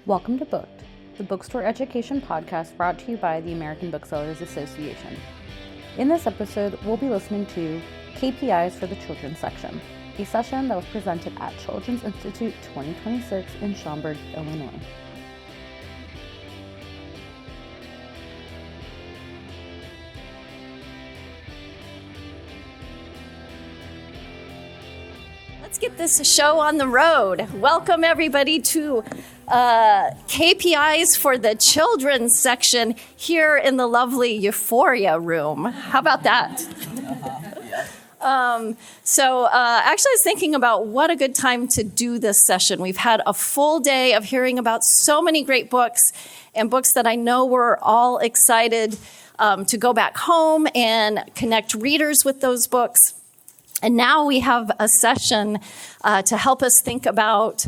Welcome to Booked, the bookstore education podcast brought to you by the American Booksellers Association. In this episode, we'll be listening to KPIs for the children's section, a session that was presented at Children's Institute 2026 in Schaumburg, Illinois. Let's get this show on the road. Welcome everybody to KPIs for the children's section here in the lovely Euphoria room. How about that? Actually I was thinking about what a good time to do this session. We've had a full day of hearing about so many great books and books that I know we're all excited to go back home and connect readers with those books. And now we have a session to help us think about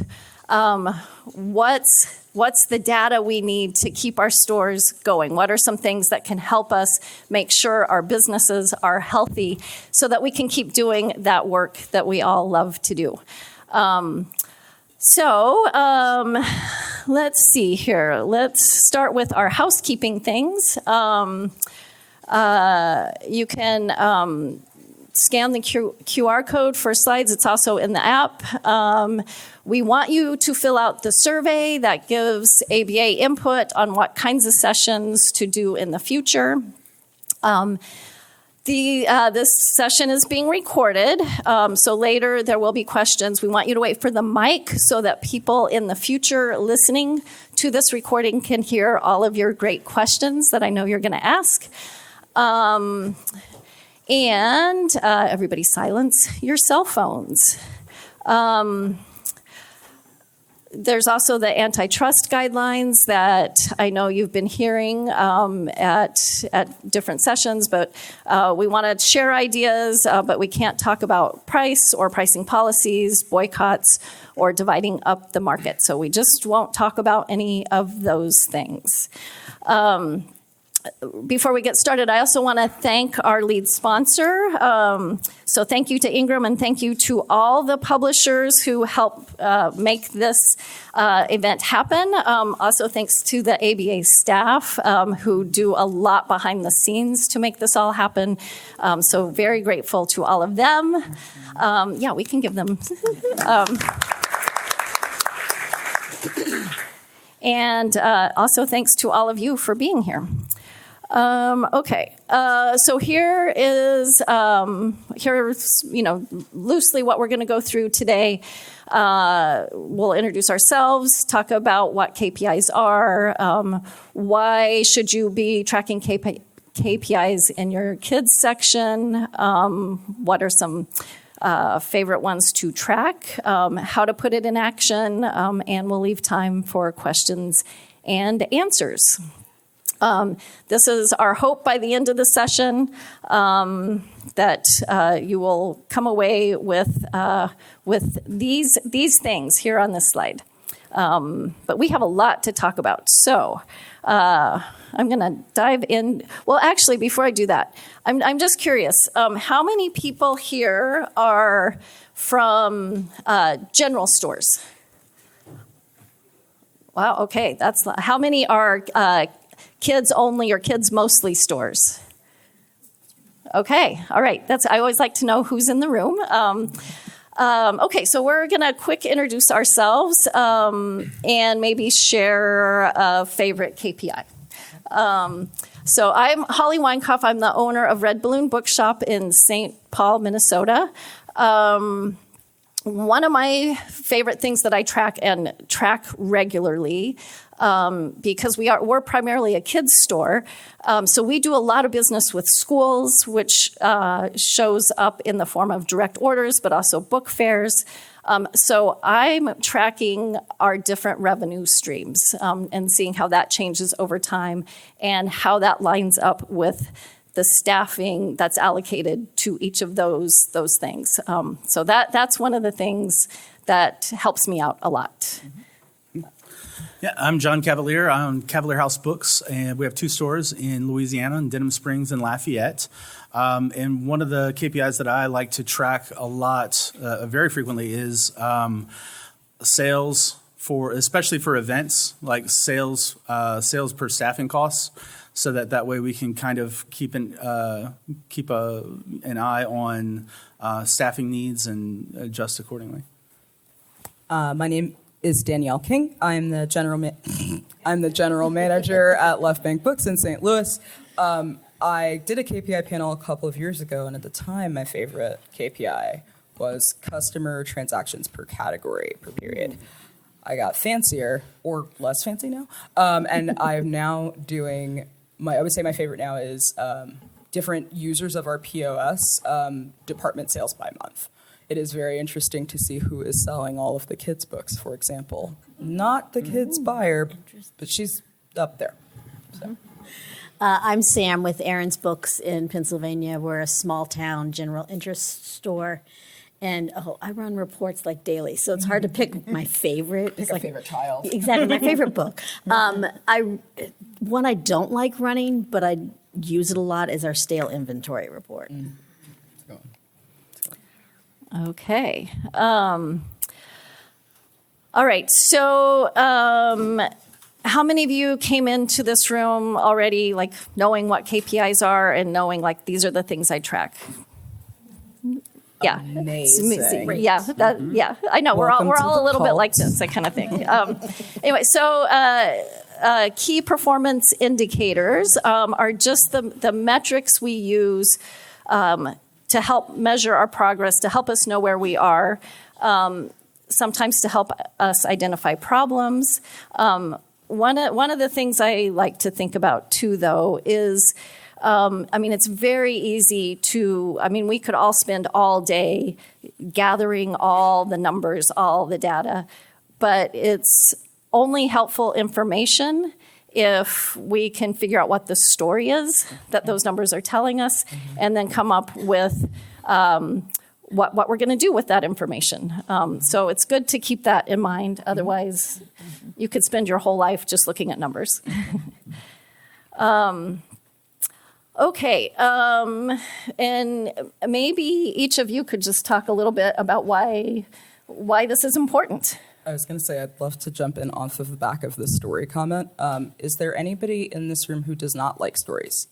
what's the data we need to keep our stores going? What are some things that can help us make sure our businesses are healthy so that we can keep doing that work that we all love to do? Let's see here. Let's start with our housekeeping things. You can scan the QR code for slides. It's also in the app. We want you to fill out the survey that gives ABA input on what kinds of sessions to do in the future. This session is being recorded, so later there will be questions. We want you to wait for the mic so that people in the future listening to this recording can hear all of your great questions that I know you're going to ask. And everybody silence your cell phones. There's also the antitrust guidelines that I know you've been hearing at different sessions, but we want to share ideas, but we can't talk about price or pricing policies, boycotts, or dividing up the market. So we just won't talk about any of those things. Before we get started, I also want to thank our lead sponsor. So thank you to Ingram and thank you to all the publishers who help make this event happen. Also thanks to the ABA staff who do a lot behind the scenes to make this all happen. So very grateful to all of them. We can give them. And also thanks to all of you for being here. So here's loosely what we're going to go through today. We'll introduce ourselves, talk about what KPIs are, why should you be tracking KPIs in your kids section, what are some favorite ones to track, how to put it in action, and we'll leave time for questions and answers. This is our hope by the end of the session that you will come away with these things here on this slide. But we have a lot to talk about, so I'm going to dive in. Well, actually, before I do that, I'm just curious. How many people here are from general stores? Wow. Okay, that's how many are kids only or kids mostly stores? Okay, all right. I always like to know who's in the room. Okay, so we're going to quick introduce ourselves and maybe share a favorite KPI. So I'm Holly Weinkauf. I'm the owner of Red Balloon Bookshop in St. Paul, Minnesota. One of my favorite things that I track regularly because we're primarily a kids store. So we do a lot of business with schools, which shows up in the form of direct orders, but also book fairs. So I'm tracking our different revenue streams and seeing how that changes over time and how that lines up with the staffing that's allocated to each of those things. So that's one of the things that helps me out a lot. Yeah, I'm John Cavalier. I own Cavalier House Books, and we have two stores in Louisiana, in Denham Springs and Lafayette. And one of the KPIs that I like to track a lot, very frequently, is sales especially for events like sales per staffing costs, so that way we can kind of keep an eye on staffing needs and adjust accordingly. My name is Danielle King. I'm the general manager at Left Bank Books in St. Louis. I did a KPI panel a couple of years ago, and at the time, my favorite KPI was customer transactions per category per period. I got fancier, or less fancy now, and I'm now doing I would say my favorite now is different users of our POS department sales by month. It is very interesting to see who is selling all of the kids' books, for example. Not the kids' buyer, but she's up there. So. I'm Sam with Aaron's Books in Pennsylvania. We're a small town general interest store. And I run reports like daily, so it's hard to pick my favorite. Pick a favorite child. Exactly, my favorite book. One I don't like running, but I use it a lot, is our stale inventory report. Okay. All right. So, how many of you came into this room already, like knowing what KPIs are and knowing like these are the things I track? Yeah, Amazing. Yeah, yeah. I know we're all a little bit like this, that kind of thing. Anyway, so key performance indicators are just the metrics we use to help measure our progress, to help us know where we are, sometimes to help us identify problems. One of the things I like to think about too, though, is it's very easy to, we could all spend all day gathering all the numbers, all the data, but it's only helpful information if we can figure out what the story is that those numbers are telling us, and then come up with what we're going to do with that information. So it's good to keep that in mind. Otherwise, you could spend your whole life just looking at numbers. Okay, and maybe each of you could just talk a little bit about why this is important. I was going to say, I'd love to jump in off of the back of the story comment. Is there anybody in this room who does not like stories?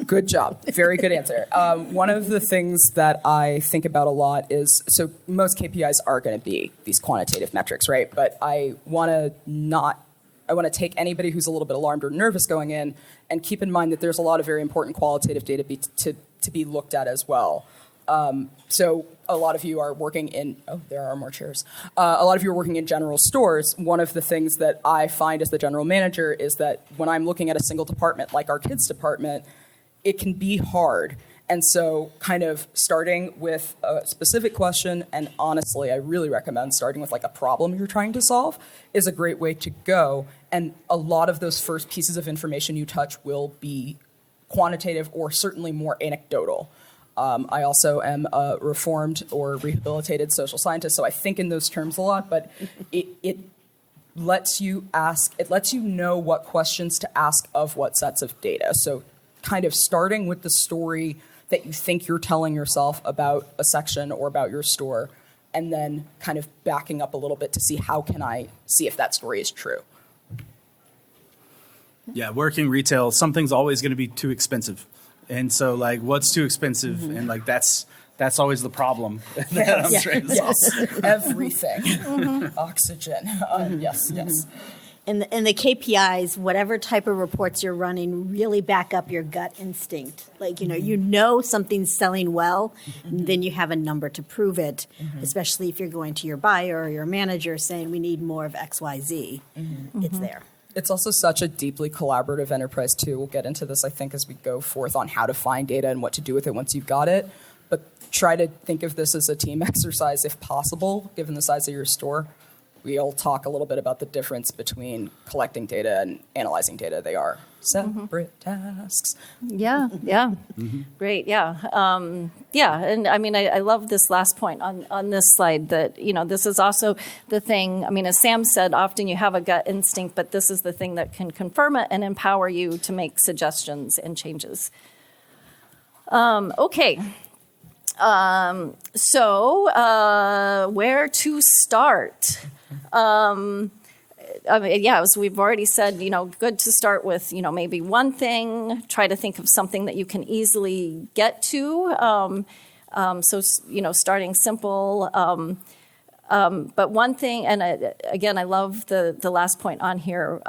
Good job. Very good answer. One of the things that I think about a lot is, so most KPIs are going to be these quantitative metrics, right? But I want to take anybody who's a little bit alarmed or nervous going in and keep in mind that there's a lot of very important qualitative data to be looked at as well. So a lot of you are working in, there are more chairs. A lot of you are working in general stores. One of the things that I find as the general manager is that when I'm looking at a single department, like our kids department, it can be hard. And so kind of starting with a specific question, and honestly, I really recommend starting with like a problem you're trying to solve, is a great way to go. And a lot of those first pieces of information you touch will be quantitative or certainly more anecdotal. I also am a reformed or rehabilitated social scientist, so I think in those terms a lot, but it lets you know what questions to ask of what sets of data. So kind of starting with the story that you think you're telling yourself about a section or about your store, and then kind of backing up a little bit to see how can I see if that story is true. Yeah, working retail, something's always going to be too expensive. And so, like, what's too expensive? And, like, that's always the problem that I'm trying to solve. Everything. Oxygen. Yes. And the KPIs, whatever type of reports you're running, really back up your gut instinct. Like, you know something's selling well, and then you have a number to prove it, especially if you're going to your buyer or your manager saying, we need more of X, Y, Z. It's there. It's also such a deeply collaborative enterprise, too. We'll get into this, I think, as we go forth on how to find data and what to do with it once you've got it. But try to think of this as a team exercise if possible, given the size of your store. We'll talk a little bit about the difference between collecting data and analyzing data. They are separate tasks. Yeah. Great, yeah. And I love this last point on this slide that, this is also the thing, as Sam said, often you have a gut instinct, but this is the thing that can confirm it and empower you to make suggestions and changes. Okay. Where to start? As we've already said, good to start with, maybe one thing. Try to think of something that you can easily get to. Starting simple. But one thing, and again, I love the last point on here.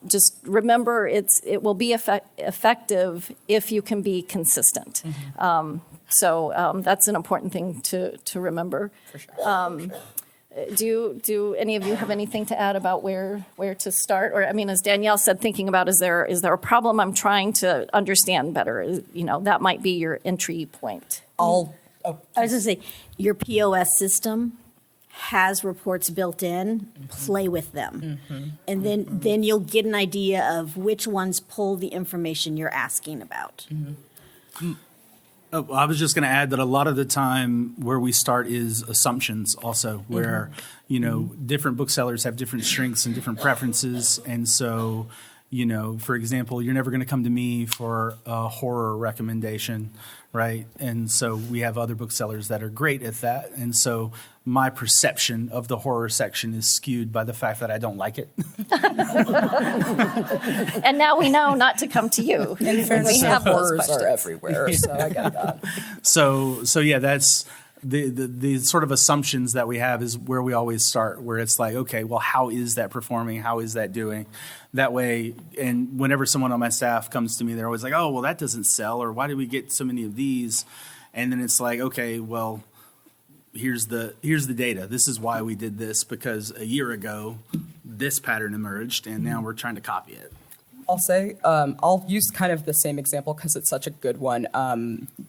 Just remember, it will be effective if you can be consistent. That's an important thing to remember. For sure. Do any of you have anything to add about where to start? Or, as Danielle said, thinking about is there a problem I'm trying to understand better? That might be your entry point. I was going to say, your POS system has reports built in. Play with them, and then you'll get an idea of which ones pull the information you're asking about. Oh, I was just going to add that a lot of the time where we start is assumptions also, where, different booksellers have different strengths and different preferences. And so, for example, you're never going to come to me for a horror recommendation, right? And so we have other booksellers that are great at that. And so my perception of the horror section is skewed by the fact that I don't like it. And now we know not to come to you. In fairness, we have those horrors questions. are everywhere, so I get that. So yeah, that's the sort of assumptions that we have is where we always start, where it's like, okay, well, how is that performing? How is that doing? That way, and whenever someone on my staff comes to me, they're always like, oh, well, that doesn't sell, or why did we get so many of these? And then it's like, okay, well, here's the data. This is why we did this, because a year ago, this pattern emerged, and now we're trying to copy it. I'll say, I'll use kind of the same example because it's such a good one.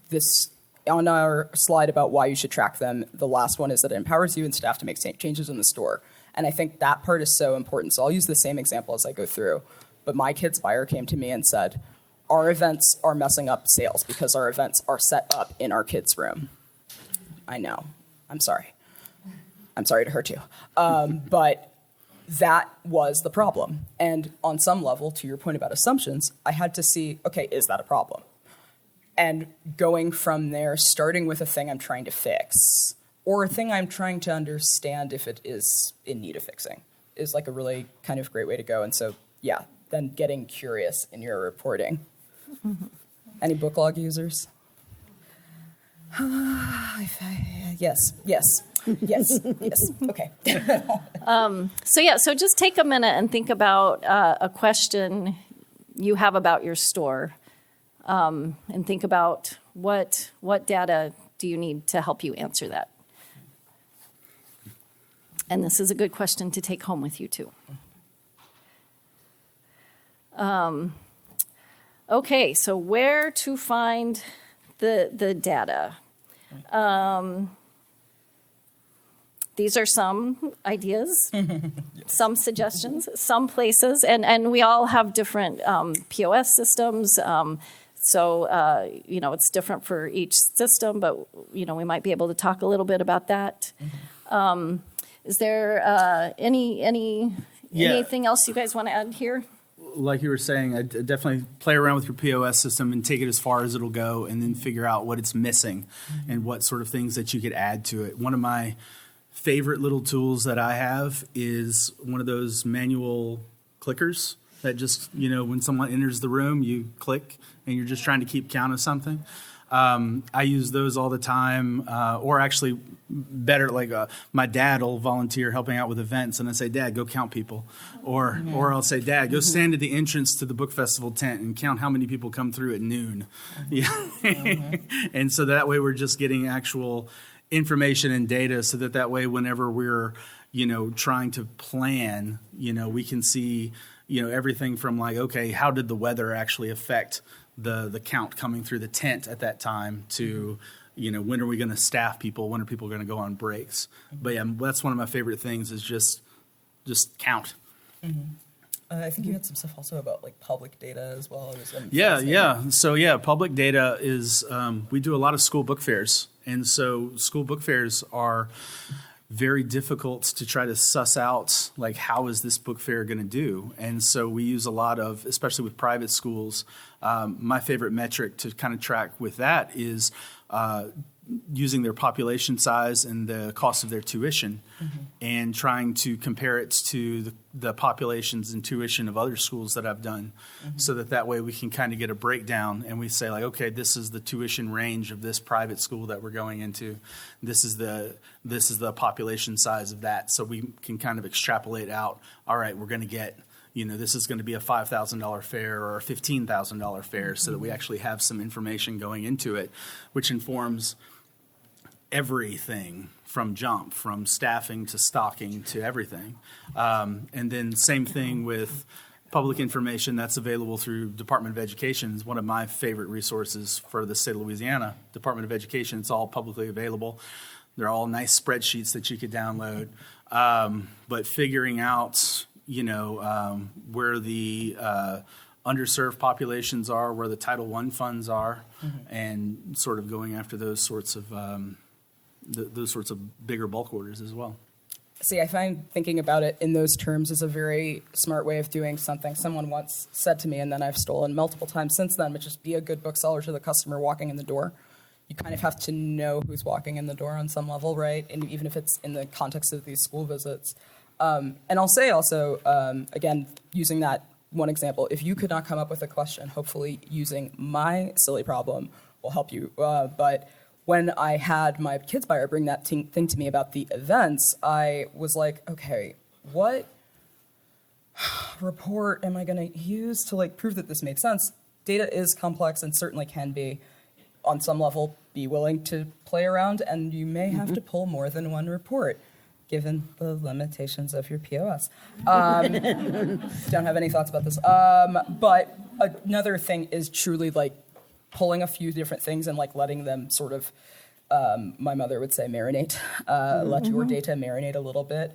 This on our slide about why you should track them, the last one is that it empowers you and staff to make changes in the store. And I think that part is so important. So I'll use the same example as I go through. But my kid's buyer came to me and said, our events are messing up sales because our events are set up in our kids' room. I know. I'm sorry. I'm sorry to hurt you. But that was the problem. And on some level, to your point about assumptions, I had to see, okay, is that a problem? And going from there, starting with a thing I'm trying to fix or a thing I'm trying to understand if it is in need of fixing is like a really kind of great way to go. And so, yeah, then getting curious in your reporting. Any book log users? Yes. Okay. So just take a minute and think about a question you have about your store, and think about what data do you need to help you answer that. And this is a good question to take home with you too. Okay, so where to find the data? These are some ideas, some suggestions, some places, and we all have different POS systems. It's different for each system, but we might be able to talk a little bit about that. Is there anything else you guys want to add here? Like you were saying, I definitely play around with your POS system and take it as far as it'll go, and then figure out what it's missing and what sort of things that you could add to it. One of my favorite little tools that I have is one of those manual clickers that just, when someone enters the room, you click and you're just trying to keep count of something. I use those all the time, or actually better, my dad will volunteer helping out with events, and I say, Dad, go count people. Or I'll say, Dad, go stand at the entrance to the book festival tent and count how many people come through at noon. Yeah. And so that way we're just getting actual information and data, so that way whenever we're, trying to plan, we can see, everything from like, okay, how did the weather actually affect the count coming through the tent at that time to, when are we going to staff people? When are people going to go on breaks? But yeah, that's one of my favorite things is just count. I think you had some stuff also about like public data as well. Yeah. So public data is, we do a lot of school book fairs. And so school book fairs are very difficult to try to suss out, like, how is this book fair going to do? And so we use a lot of, especially with private schools, my favorite metric to kind of track with that is using their population size and the cost of their tuition and trying to compare it to the populations and tuition of other schools that I've done so that way we can kind of get a breakdown and we say like, okay, this is the tuition range of this private school that we're going into. This is the population size of that. So we can kind of extrapolate out, all right, we're going to get, this is going to be a $5,000 fare or a $15,000 fare so that we actually have some information going into it, which informs everything from jump, from staffing to stocking to everything. And then same thing with public information that's available through Department of Education. Is one of my favorite resources for the state of Louisiana. Department of Education, it's all publicly available. They're all nice spreadsheets that you could download. But figuring out, where the underserved populations are, where the Title I funds are, and sort of going after those sorts of bigger bulk orders as well. See, I find thinking about it in those terms is a very smart way of doing something. Someone once said to me, and then I've stolen multiple times since then, but just be a good bookseller to the customer walking in the door. You kind of have to know who's walking in the door on some level, right? And even if it's in the context of these school visits. And I'll say also, again, using that one example, if you could not come up with a question, hopefully using my silly problem will help you. But when I had my kids buyer bring that thing to me about the events, I was like, okay, what report am I going to use to prove that this made sense? Data is complex and certainly can be, on some level, be willing to play around, and you may have to pull more than one report, given the limitations of your POS. Don't have any thoughts about this. But another thing is truly pulling a few different things and letting them sort of, my mother would say, marinate, let your data marinate a little bit.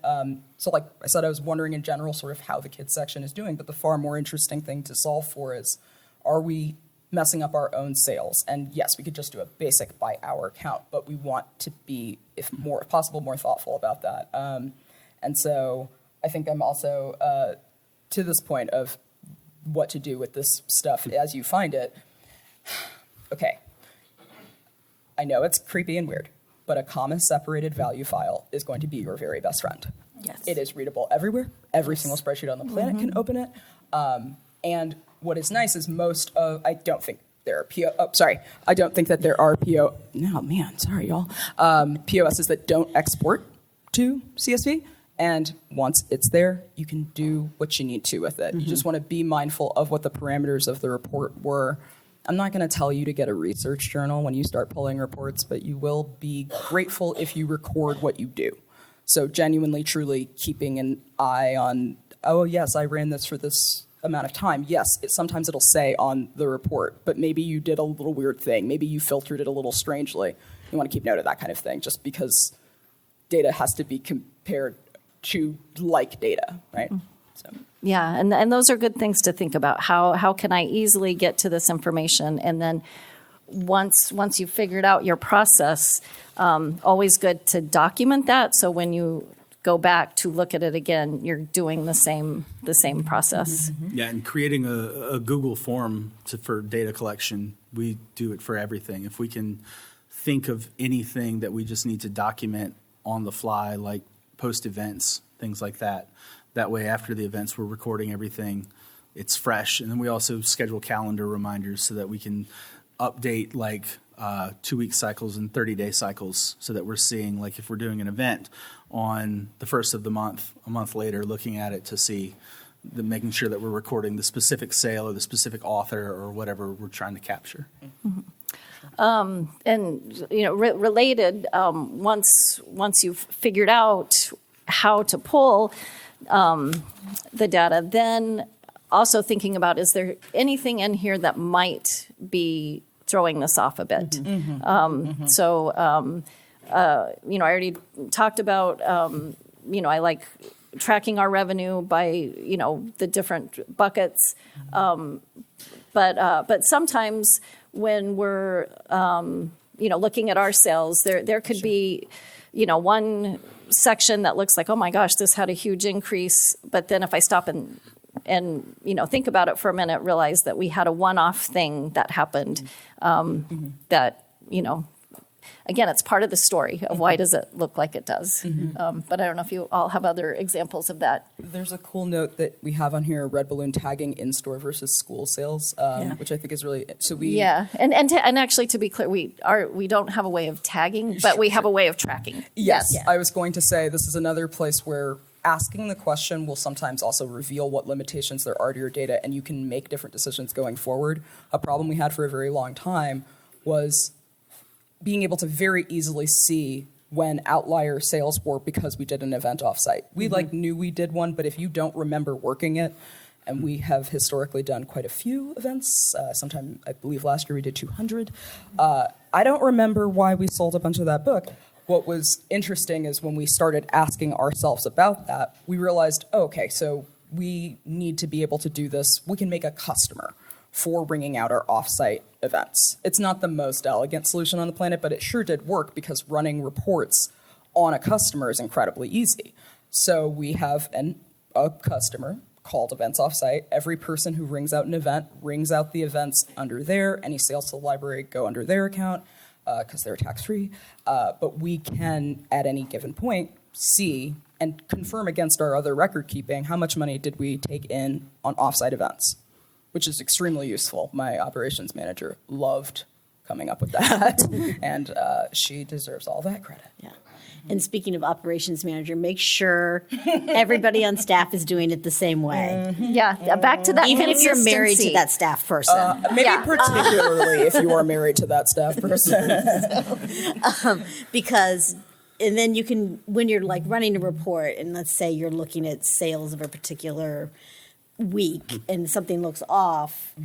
So like I said, I was wondering in general sort of how the kids section is doing, but the far more interesting thing to solve for is, are we messing up our own sales? And yes, we could just do a basic by hour count, but we want to be, if possible, more thoughtful about that. And so I think I'm also to this point of what to do with this stuff as you find it. Okay, I know it's creepy and weird, but a comma-separated value file is going to be your very best friend. Yes. It is readable everywhere. Every single spreadsheet on the planet can open it. And what is nice is I don't think there are I don't think that there are POSs that don't export to CSV. And once it's there, you can do what you need to with it. You just want to be mindful of what the parameters of the report were. I'm not going to tell you to get a research journal when you start pulling reports, but you will be grateful if you record what you do. So genuinely, truly keeping an eye on, oh, yes, I ran this for this amount of time. Yes, sometimes it'll say on the report, but maybe you did a little weird thing. Maybe you filtered it a little strangely. You want to keep note of that kind of thing, just because data has to be compared to data, right? So. Yeah, and those are good things to think about. How can I easily get to this information? And then once you've figured out your process, always good to document that. So when you go back to look at it again, you're doing the same process. Yeah, and creating a Google form for data collection, we do it for everything. If we can think of anything that we just need to document on the fly, like post events, things like that. That way, after the events, we're recording everything. It's fresh. And then we also schedule calendar reminders so that we can update 2-week cycles and 30-day cycles so that we're seeing, if we're doing an event on the first of the month, a month later, looking at it to see, making sure that we're recording the specific sale or the specific author or whatever we're trying to capture. And related, once you've figured out how to pull the data, then also thinking about, is there anything in here that might be throwing this off a bit? So, I already talked about, I like tracking our revenue by, the different buckets. But sometimes when we're, looking at our sales, there could be, one section that looks like, oh my gosh, this had a huge increase. But then if I stop and think about it for a minute, realize that we had a one-off thing that happened that, again, it's part of the story of why does it look like it does. But I don't know if you all have other examples of that. There's a cool note that we have on here: red balloon tagging in store versus school sales, which I think is really And actually, to be clear, we don't have a way of tagging, but we have a way of tracking. Yes, I was going to say this is another place where asking the question will sometimes also reveal what limitations there are to your data, and you can make different decisions going forward. A problem we had for a very long time was being able to very easily see when outlier sales were because we did an event offsite. We knew we did one, but if you don't remember working it, and we have historically done quite a few events, sometime I believe last year we did 200. I don't remember why we sold a bunch of that book. What was interesting is when we started asking ourselves about that, we realized, okay, so we need to be able to do this. We can make a customer for bringing out our offsite events. It's not the most elegant solution on the planet, but it sure did work because running reports on a customer is incredibly easy. So we have a customer called Events Offsite. Every person who rings out an event rings out the events under there. Any sales to the library go under their account, because they're tax-free, but we can, at any given point, see and confirm against our other record keeping how much money did we take in on offsite events, which is extremely useful. My operations manager loved coming up with that, and she deserves all that credit. Yeah. And speaking of operations manager, make sure everybody on staff is doing it the same way. Yeah, back to that. Even if you're married to that staff person. Maybe particularly if you are married to that staff person. Because, and then you can, when you're like running a report, and let's say you're looking at sales of a particular week and something looks off,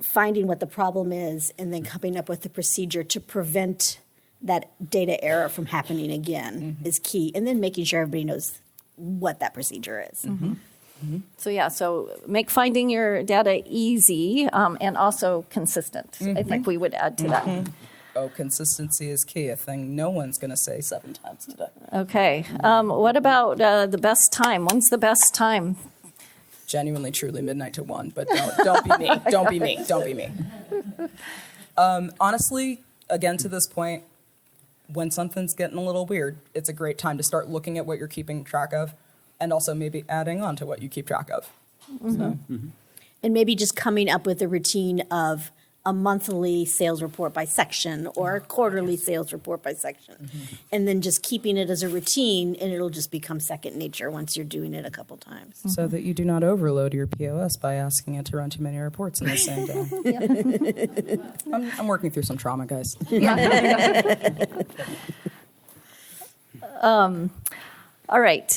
finding what the problem is and then coming up with a procedure to prevent that data error from happening again is key. And then making sure everybody knows what that procedure is. So make finding your data easy and also consistent. I think we would add to that. Oh, consistency is key, a thing no one's going to say 7 times today. Okay. What about the best time? When's the best time? Genuinely, truly, midnight to 1, but don't be me. Don't be me. Don't be me. Honestly, again, to this point, when something's getting a little weird, it's a great time to start looking at what you're keeping track of and also maybe adding on to what you keep track of. So. And maybe just coming up with a routine of a monthly sales report by section or a quarterly sales report by section. And then just keeping it as a routine, and it'll just become second nature once you're doing it a couple times. So that you do not overload your POS by asking it to run too many reports in the same day. I'm working through some trauma, guys. All right.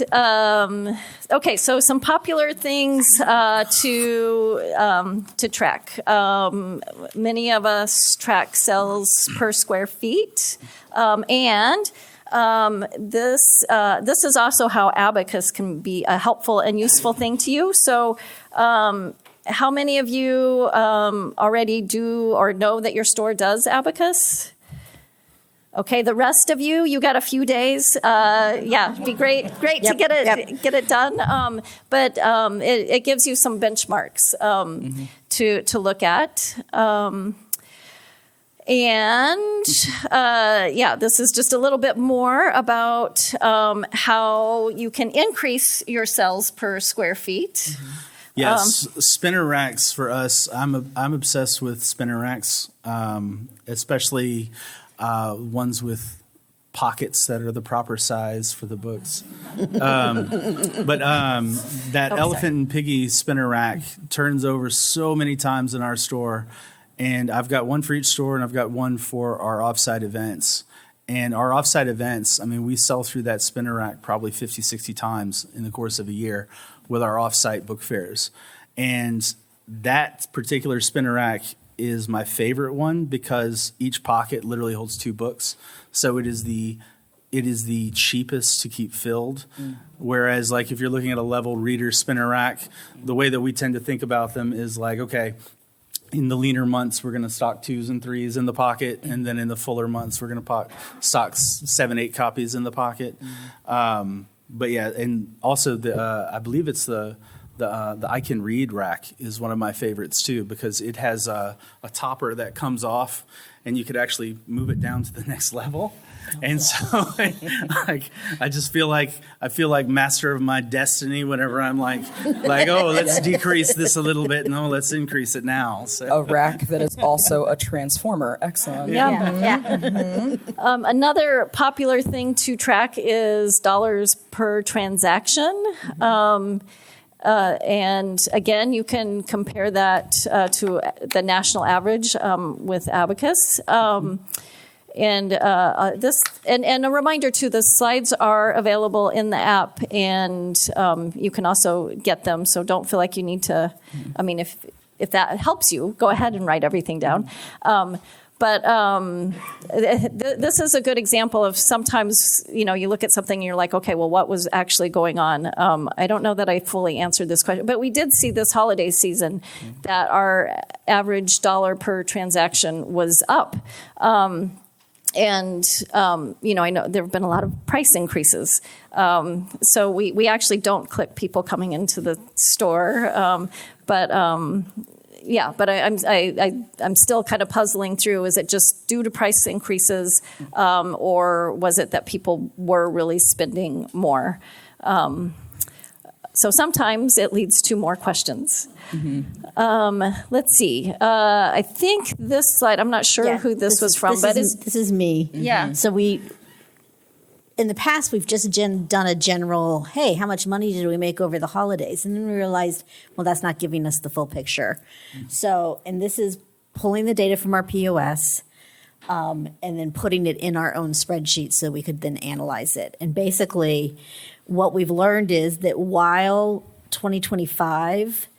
Okay, so some popular things to track. Many of us track sales per square feet, and this is also how Abacus can be a helpful and useful thing to you. So, how many of you already do or know that your store does Abacus? Okay, the rest of you, you got a few days. It'd be great to get it done. But it gives you some benchmarks to look at. This is just a little bit more about how you can increase your sales per square feet. Yes, spinner racks for us. I'm obsessed with spinner racks, especially ones with pockets that are the proper size for the books. That elephant and piggy spinner rack turns over so many times in our store. And I've got one for each store, and I've got one for our offsite events. And our offsite events, I mean, we sell through that spinner rack probably 50, 60 times in the course of a year with our offsite book fairs. And that particular spinner rack is my favorite one because each pocket literally holds 2 books. So it is the cheapest to keep filled. Whereas like if you're looking at a level reader spinner rack, the way that we tend to think about them is like, okay, in the leaner months, we're going to stock 2s and 3s in the pocket. And then in the fuller months, we're going to stock 7, 8 copies in the pocket. And also I believe it's the The I Can Read rack is one of my favorites too, because it has a topper that comes off, and you could actually move it down to the next level. And so I just feel like master of my destiny whenever I'm like, oh, let's decrease this a little bit. No, let's increase it now. So. A rack that is also a transformer. Excellent. Yeah. Another popular thing to track is dollars per transaction. And again, you can compare that to the national average with Abacus. And a reminder too, the slides are available in the app, and you can also get them. So don't feel like you need to. I mean, if that helps you, go ahead and write everything down. But this is a good example of sometimes, you look at something and you're like, okay, well, what was actually going on? I don't know that I fully answered this question, but we did see this holiday season that our average dollar per transaction was up. And I know there have been a lot of price increases. So we actually don't clip people coming into the store. But I'm still kind of puzzling through, is it just due to price increases, or was it that people were really spending more? So sometimes it leads to more questions. Let's see. I think this slide, I'm not sure who this was from, but this is me. Yeah. So in the past, we've just done a general, hey, how much money did we make over the holidays? And then we realized, well, that's not giving us the full picture. So, and this is pulling the data from our POS and then putting it in our own spreadsheet so we could then analyze it. And basically, what we've learned is that while 2025,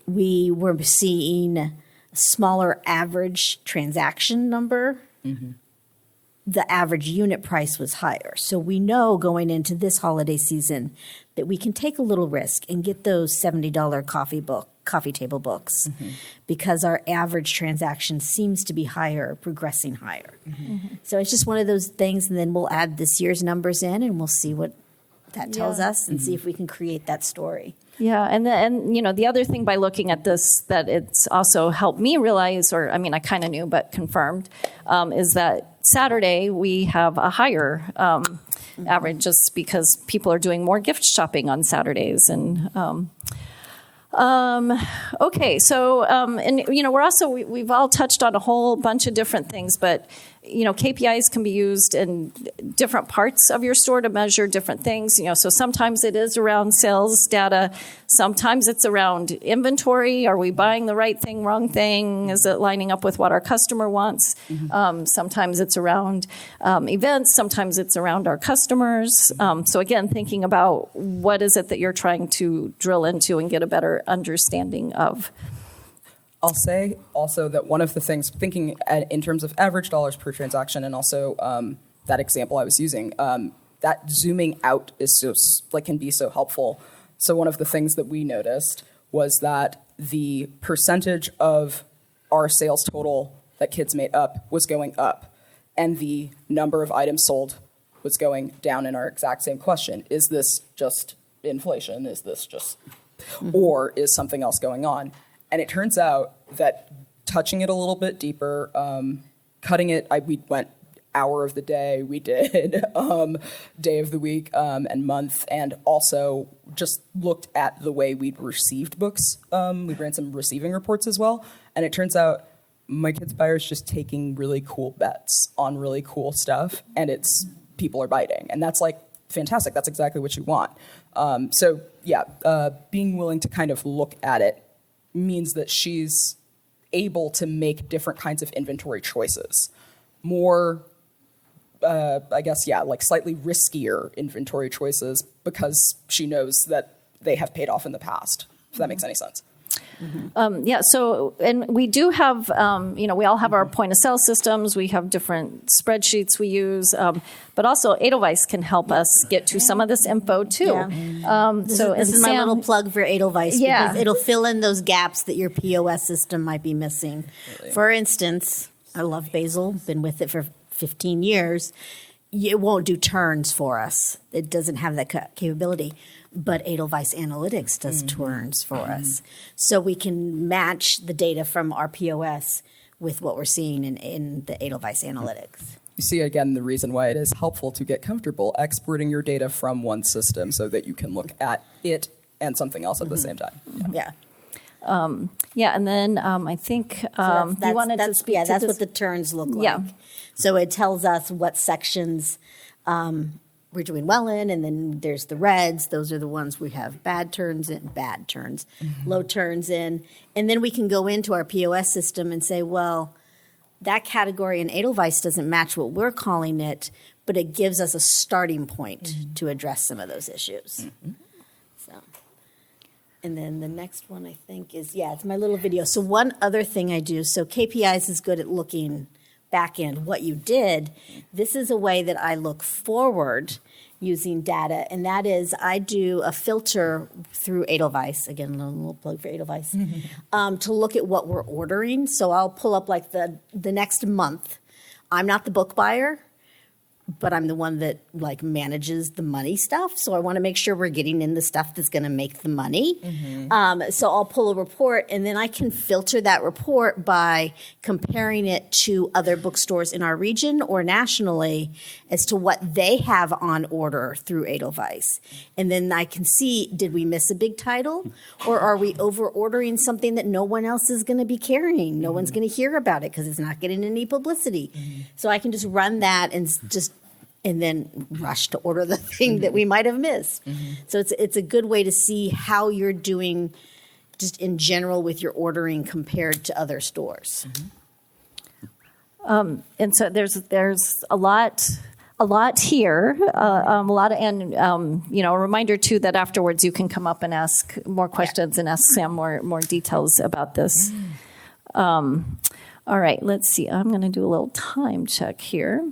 we were seeing a smaller average transaction number, the average unit price was higher. So we know going into this holiday season that we can take a little risk and get those $70 coffee table books because our average transaction seems to be higher, progressing higher. So it's just one of those things, and then we'll add this year's numbers in and we'll see what that tells us and see if we can create that story. Yeah, and the other thing by looking at this that it's also helped me realize, or I mean I kind of knew but confirmed, is that Saturday we have a higher average just because people are doing more gift shopping on Saturdays. And okay, so we've all touched on a whole bunch of different things, but KPIs can be used in different parts of your store to measure different things. So sometimes it is around sales data. Sometimes it's around inventory. Are we buying the right thing, wrong thing? Is it lining up with what our customer wants? Sometimes it's around events. Sometimes it's around our customers. So again, thinking about what is it that you're trying to drill into and get a better understanding of. I'll say also that one of the things, thinking in terms of average dollars per transaction, and also that example I was using, that zooming out is can be so helpful. So one of the things that we noticed was that the percentage of our sales total that kids made up was going up, and the number of items sold was going down in our exact same question. Is this just inflation? Is this just, or is something else going on? And it turns out that touching it a little bit deeper, cutting it, we went hour of the day, we did day of the week and month, and also just looked at the way we'd received books. We ran some receiving reports as well. And it turns out my kids' buyers just taking really cool bets on really cool stuff, and people are biting. And that's fantastic. That's exactly what you want. Being willing to kind of look at it means that she's able to make different kinds of inventory choices. More, slightly riskier inventory choices because she knows that they have paid off in the past, if that makes any sense. And we do have, we all have our point of sale systems. We have different spreadsheets we use, but also Edelweiss can help us get to some of this info too. Yeah. This is my little plug for Edelweiss because it'll fill in those gaps that your POS system might be missing. Really? For instance, I love Basil, been with it for 15 years. it won't do turns for us. It doesn't have that capability. But Edelweiss Analytics does turns for us. So we can match the data from our POS with what we're seeing in the Edelweiss Analytics. You see, again, the reason why it is helpful to get comfortable exporting your data from one system so that you can look at it and something else at the same time. Yeah. Yeah, and then I think you wanted to speak to that's this. what the turns look like. Yeah. So it tells us what sections we're doing well in, and then there's the reds. Those are the ones we have bad turns, low turns in. And then we can go into our POS system and say, well, that category in Edelweiss doesn't match what we're calling it, but it gives us a starting point to address some of those issues. So, and then the next one I think is, it's my little video. So one other thing I do, so KPIs is good at looking back end, what you did. This is a way that I look forward using data, and that is I do a filter through Edelweiss, again, a little plug for Edelweiss, to look at what we're ordering. So I'll pull up like the next month. I'm not the book buyer, but I'm the one that like manages the money stuff. So I want to make sure we're getting in the stuff that's going to make the money. So I'll pull a report, and then I can filter that report by comparing it to other bookstores in our region or nationally as to what they have on order through Edelweiss. And then I can see, did we miss a big title, or are we over ordering something that no one else is going to be carrying? No one's going to hear about it because it's not getting any publicity. So I can just run that and then rush to order the thing that we might have missed. So it's a good way to see how you're doing just in general with your ordering compared to other stores. And so there's a lot here, a reminder too that afterwards you can come up and ask more questions and ask Sam more details about this. All right, let's see. I'm going to do a little time check here.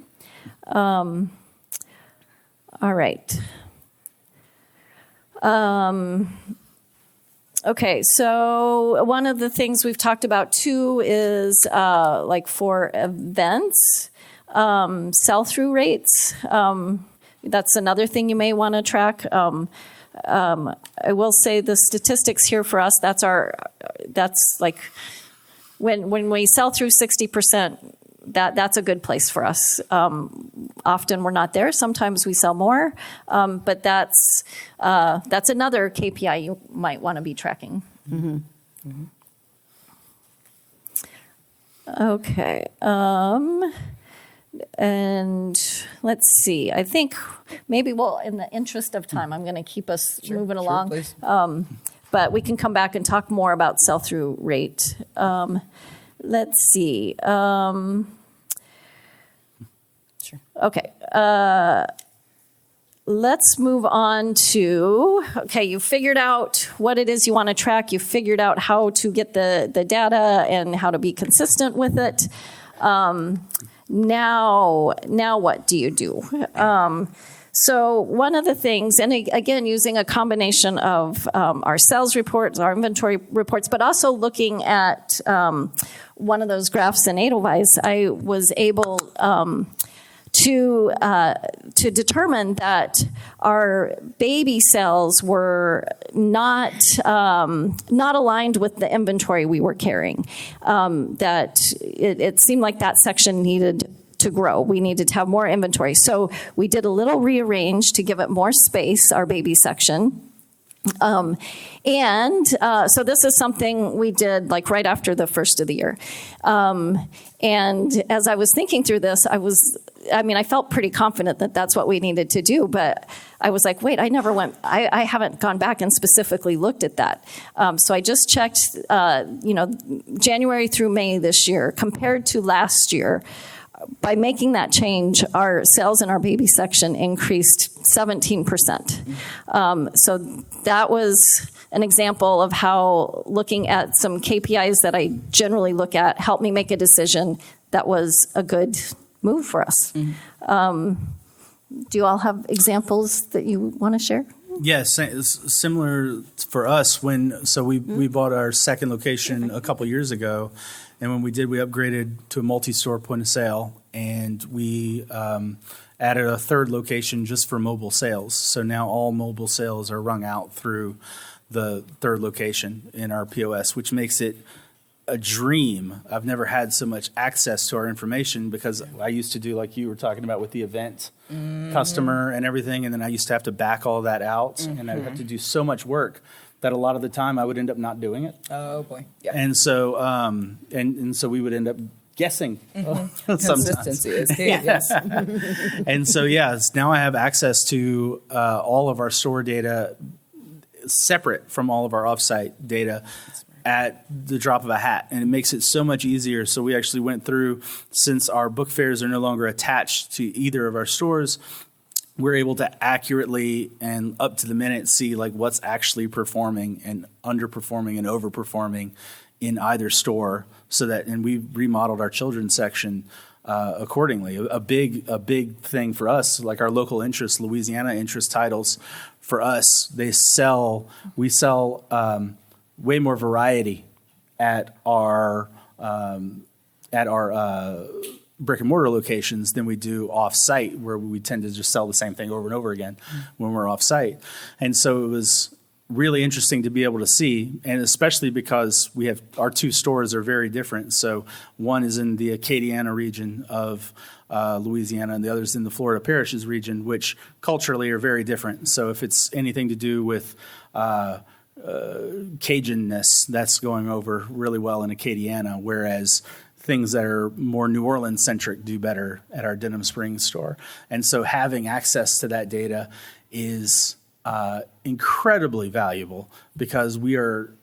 All right. Okay, so one of the things we've talked about too is like for events, sell-through rates. That's another thing you may want to track. I will say the statistics here for us, that's like when we sell through 60%, that's a good place for us. Often we're not there. Sometimes we sell more, but that's another KPI you might want to be tracking. Okay. And let's see. I think maybe, in the interest of time, I'm going to keep us moving along. Please. But we can come back and talk more about sell-through rate. Let's see. Sure. Okay. Let's move on to, you figured out what it is you want to track. You figured out how to get the data and how to be consistent with it. Now what do you do? So one of the things, and again, using a combination of our sales reports, our inventory reports, but also looking at one of those graphs in Edelweiss, I was able to determine that our baby sales were not aligned with the inventory we were carrying. That it seemed like that section needed to grow. We needed to have more inventory. So we did a little rearrange to give it more space, our baby section. So this is something we did like right after the first of the year. And as I was thinking through this, I felt pretty confident that that's what we needed to do, but I was like, wait, I haven't gone back and specifically looked at that. So I just checked, January through May this year compared to last year. By making that change, our sales in our baby section increased 17%. So that was an example of how looking at some KPIs that I generally look at helped me make a decision that was a good move for us. Do you all have examples that you want to share? Yes, similar for us we bought our second location a couple years ago, and when we did, we upgraded to a multi-store point of sale, and we added a third location just for mobile sales. So now all mobile sales are rung out through the third location in our POS, which makes it a dream. I've never had so much access to our information because I used to do like you were talking about with the event customer and everything, and then I used to have to back all that out, and I'd have to do so much work that a lot of the time I would end up not doing it. Oh boy. Yeah. And so and so we would end up guessing sometimes. Consistency is key. Yes. And so now I have access to all of our store data separate from all of our offsite data at the drop of a hat, and it makes it so much easier. So we actually went through, since our book fairs are no longer attached to either of our stores, we're able to accurately and up to the minute see like what's actually performing and underperforming and overperforming in either store. So that, and we remodeled our children's section accordingly. A big thing for us, like our local interest, Louisiana interest titles, for us, we sell way more variety at our brick and mortar locations than we do off-site, where we tend to just sell the same thing over and over again when we're off-site. And so it was really interesting to be able to see, and especially because we have our two stores are very different. So one is in the Acadiana region of Louisiana, and the other is in the Florida Parishes region, which culturally are very different. So if it's anything to do with Cajunness, that's going over really well in Acadiana, whereas things that are more New Orleans centric do better at our Denham Springs store. And so having access to that data is incredibly valuable, because we're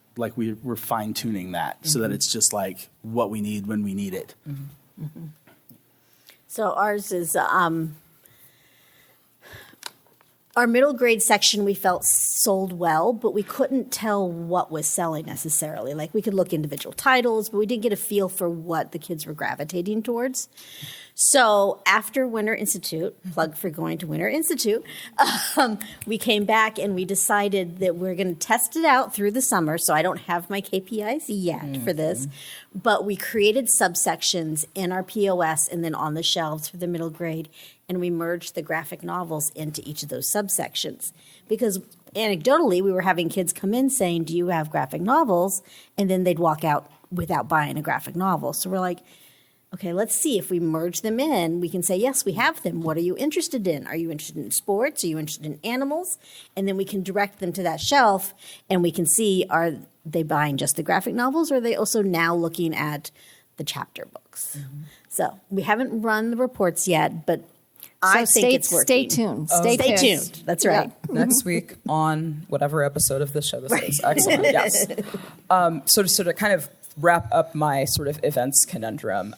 fine tuning that so that it's just like what we need when we need it. Mm-hmm. Mm-hmm. So ours is our middle grade section we felt sold well, but we couldn't tell what was selling necessarily. Like we could look individual titles, but we didn't get a feel for what the kids were gravitating towards. So after Winter Institute, plug for going to Winter Institute, we came back and we decided that we're going to test it out through the summer. So I don't have my KPIs yet for this, but we created subsections in our POS and then on the shelves for the middle grade, and we merged the graphic novels into each of those subsections. Because anecdotally, we were having kids come in saying, "Do you have graphic novels?" And then they'd walk out without buying a graphic novel. So we're like, okay, let's see if we merge them in. We can say, yes, we have them. What are you interested in? Are you interested in sports? Are you interested in animals? And then we can direct them to that shelf, and we can see, are they buying just the graphic novels, or are they also now looking at the chapter books? Mm-hmm. So we haven't run the reports yet, but I think it's working. Stay tuned. Stay tuned. That's right. Yeah. Next week on whatever episode of this show this is. Excellent. Yes. So to kind of wrap up my sort of events conundrum,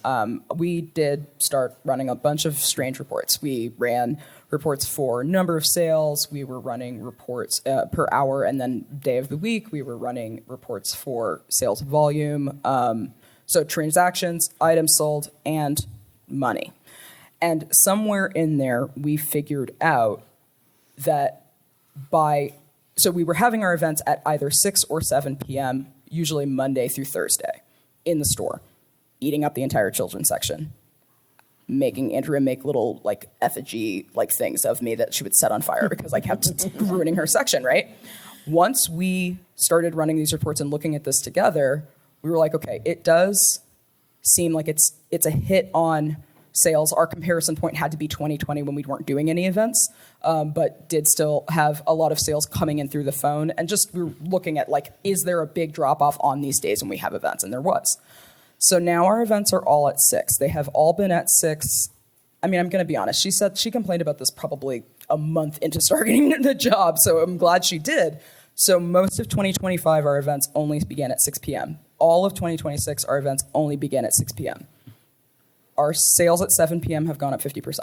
we did start running a bunch of strange reports. We ran reports for number of sales. We were running reports per hour, and then day of the week, we were running reports for sales volume. So transactions, items sold, and money. And somewhere in there, we figured out that so we were having our events at either 6 or 7 p.m., usually Monday through Thursday, in the store, eating up the entire children's section, making Andrea make little like effigy like things of me that she would set on fire because I kept ruining her section, right? Once we started running these reports and looking at this together, we were like, okay, it does seem like it's a hit on sales. Our comparison point had to be 2020 when we weren't doing any events, but did still have a lot of sales coming in through the phone. And just we were looking at like, is there a big drop off on these days when we have events? And there was. So now our events are all at 6. They have all been at 6. I mean, I'm going to be honest. She said she complained about this probably a month into starting the job. So I'm glad she did. So most of 2025, our events only began at 6 p.m. All of 2026, our events only began at 6 p.m. Our sales at 7 p.m. have gone up 50%.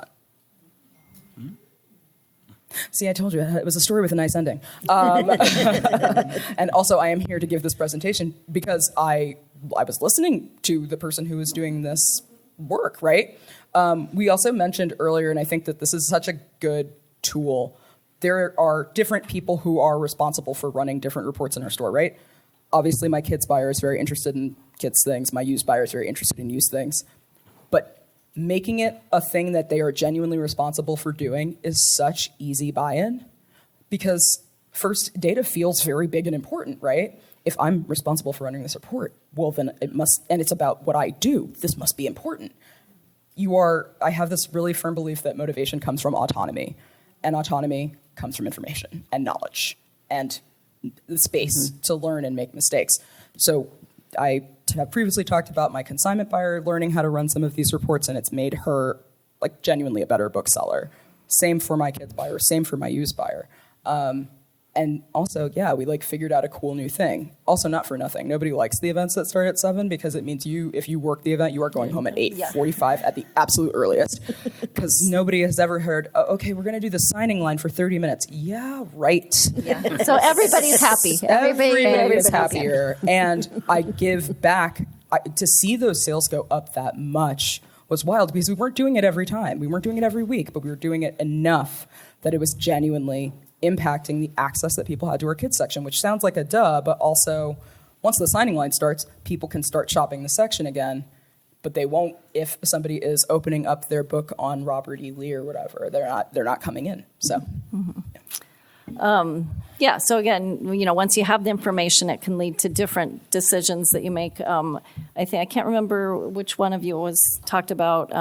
See, I told you, it was a story with a nice ending. And also, I am here to give this presentation because I was listening to the person who was doing this work, right? We also mentioned earlier, and I think that this is such a good tool, there are different people who are responsible for running different reports in our store, right? Obviously, my kids buyer is very interested in kids things. My used buyer is very interested in used things. But making it a thing that they are genuinely responsible for doing is such easy buy-in, because first, data feels very big and important, right? If I'm responsible for running this report, well, then it must, and it's about what I do, this must be important. I have this really firm belief that motivation comes from autonomy, and autonomy comes from information and knowledge and the space to learn and make mistakes. So I have previously talked about my consignment buyer learning how to run some of these reports, and it's made her like genuinely a better bookseller. Same for my kids buyer, same for my used buyer. And also, yeah, we like figured out a cool new thing. Also, not for nothing. Nobody likes the events that start at 7 because it means if you work the event, you are going home at 8:45 at the absolute earliest. Because nobody has ever heard, oh, okay, we're going to do the signing line for 30 minutes. Yeah, right. Yeah. So everybody's happy. Everybody's happier. And I give back. To see those sales go up that much was wild, because we weren't doing it every time. We weren't doing it every week, but we were doing it enough that it was genuinely impacting the access that people had to our kids section, which sounds like a duh, but also once the signing line starts, people can start shopping the section again, but they won't if somebody is opening up their book on Robert E. Lee or whatever. They're not coming in. So. Yeah. So again, once you have the information, it can lead to different decisions that you make. I can't remember which one of you talked about.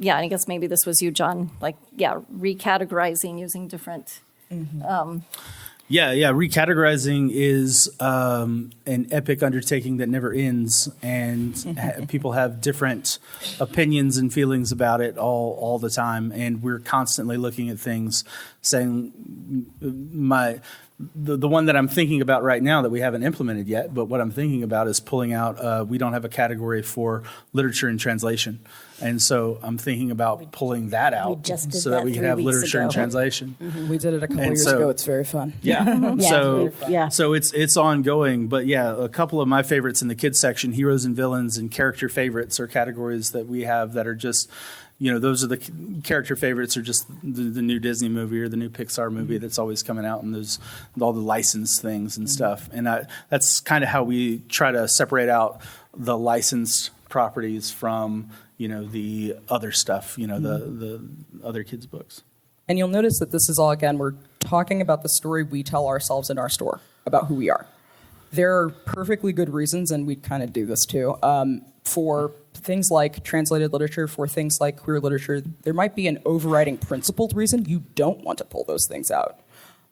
Yeah, and I guess maybe this was you, John. Recategorizing using different. Recategorizing is an epic undertaking that never ends, and people have different opinions and feelings about it all the time. And we're constantly looking at things, saying the one that I'm thinking about right now that we haven't implemented yet, but what I'm thinking about is pulling out, we don't have a category for literature and translation. And so I'm thinking about pulling that out so that we can have literature and translation. We did it a couple years ago. It's very fun. Yeah. So it's ongoing. But yeah, a couple of my favorites in the kids section, heroes and villains and character favorites, are categories that we have that are just, those are the character favorites are just the new Disney movie or the new Pixar movie that's always coming out, and those all the licensed things and stuff. And that's kind of how we try to separate out the licensed properties from the other stuff, the other kids' books. And you'll notice that this is all, again, we're talking about the story we tell ourselves in our store about who we are. There are perfectly good reasons, and we kind of do this too, for things like translated literature, for things like queer literature. There might be an overriding principled reason you don't want to pull those things out.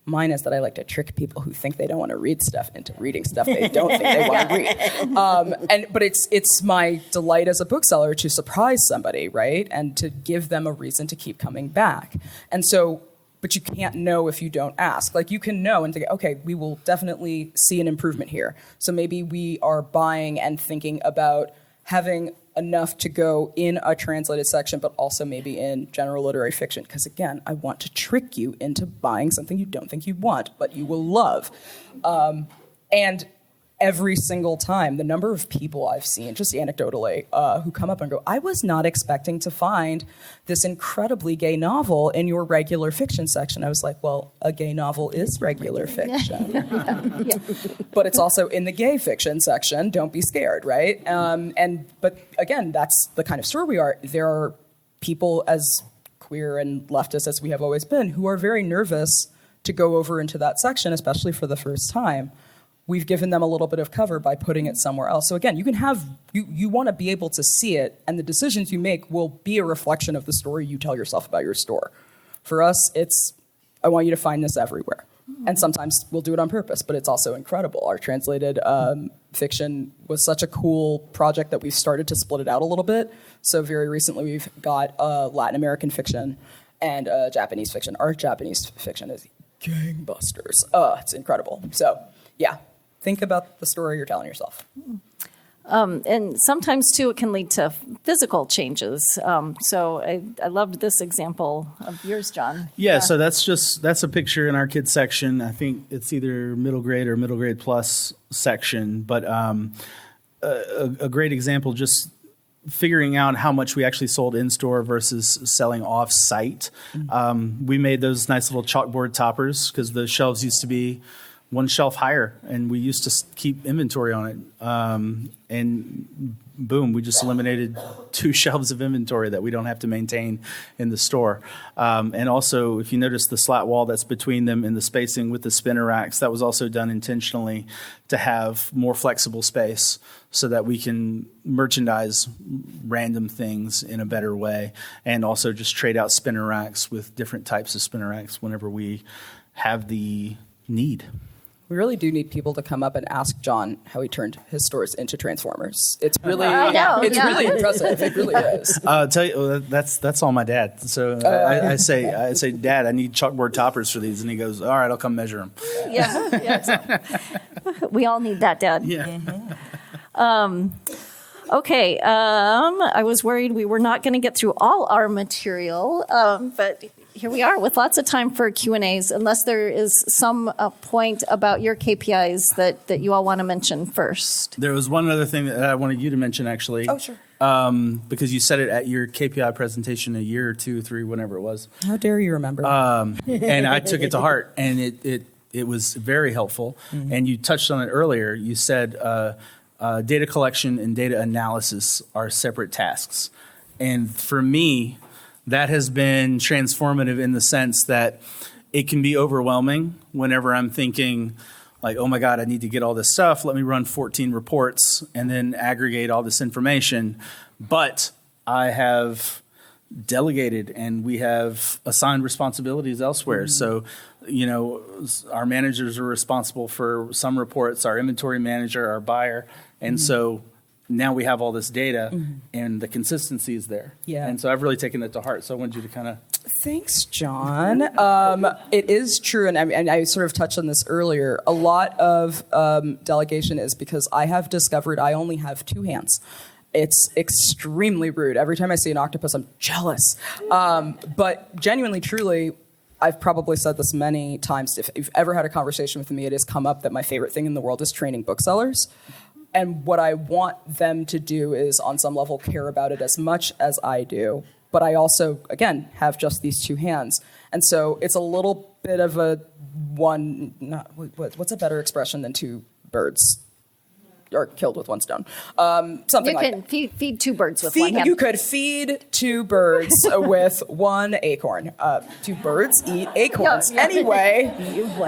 Mine is that I like to trick people who think they don't want to read stuff into reading stuff they don't think they want to read. But it's my delight as a bookseller to surprise somebody, right? And to give them a reason to keep coming back. And so, but you can't know if you don't ask. Like, you can know and think, okay, we will definitely see an improvement here. So maybe we are buying and thinking about having enough to go in a translated section, but also maybe in general literary fiction. Because again, I want to trick you into buying something you don't think you want, but you will love. And every single time, the number of people I've seen, just anecdotally, who come up and go, I was not expecting to find this incredibly gay novel in your regular fiction section. I was like, well, a gay novel is regular fiction. But it's also in the gay fiction section. Don't be scared, right? But again, that's the kind of store we are. There are people as queer and leftist as we have always been who are very nervous to go over into that section, especially for the first time. We've given them a little bit of cover by putting it somewhere else. So again, you can have, you want to be able to see it, and the decisions you make will be a reflection of the story you tell yourself about your store. For us, it's, I want you to find this everywhere. And sometimes we'll do it on purpose, but it's also incredible. Our translated fiction was such a cool project that we've started to split it out a little bit. So very recently we've got Latin American fiction and Japanese fiction. Our Japanese fiction is gangbusters. It's incredible. So yeah. Think about the story you're telling yourself. And sometimes, too, it can lead to physical changes. So I loved this example of yours, John. Yeah, so that's a picture in our kids section. I think it's either middle grade or middle grade plus section. But a great example, just figuring out how much we actually sold in-store versus selling off-site. We made those nice little chalkboard toppers because the shelves used to be one shelf higher, and we used to keep inventory on it. And boom, we just eliminated 2 shelves of inventory that we don't have to maintain in the store. And also, if you notice the slat wall that's between them and the spacing with the spinner racks, that was also done intentionally to have more flexible space so that we can merchandise random things in a better way, and also just trade out spinner racks with different types of spinner racks whenever we have the need. We really do need people to come up and ask John how he turned his stores into Transformers. It's really, really impressive. It really is. I'll tell you, that's all my dad. So I say, Dad, I need chalkboard toppers for these, and he goes, all right, I'll come measure them. Yeah. We all need that, Dad. Yeah. Okay. I was worried we were not going to get through all our material, but here we are with lots of time for Q&As, unless there is some point about your KPIs that you all want to mention first. There was one other thing that I wanted you to mention, actually. Oh, sure. Because you said it at your KPI presentation a year or 2, 3, whenever it was. How dare you remember? And I took it to heart, and it was very helpful. Mm-hmm. And you touched on it earlier. You said data collection and data analysis are separate tasks. And for me, that has been transformative in the sense that it can be overwhelming whenever I'm thinking, like, oh my God, I need to get all this stuff. Let me run 14 reports and then aggregate all this information. But I have delegated and we have assigned responsibilities elsewhere. Mm-hmm. So, our managers are responsible for some reports, our inventory manager, our buyer. And mm-hmm. so now we have all this data mm-hmm. and the consistency is there. Yeah. And so I've really taken it to heart. So I wanted you to kind of... Thanks, John. It is true, and I sort of touched on this earlier. A lot of delegation is because I have discovered I only have 2 hands. It's extremely rude. Every time I see an octopus, I'm jealous. But genuinely, truly, I've probably said this many times. If you've ever had a conversation with me, it has come up that my favorite thing in the world is training booksellers. And what I want them to do is, on some level, care about it as much as I do. But I also, again, have just these 2 hands. And so it's a little bit of what's a better expression than 2 birds are killed with 1 stone? Something like that. You can feed 2 birds with 1 hand. You could feed 2 birds with 1 acorn. 2 birds eat acorns. Yeah. Anyway,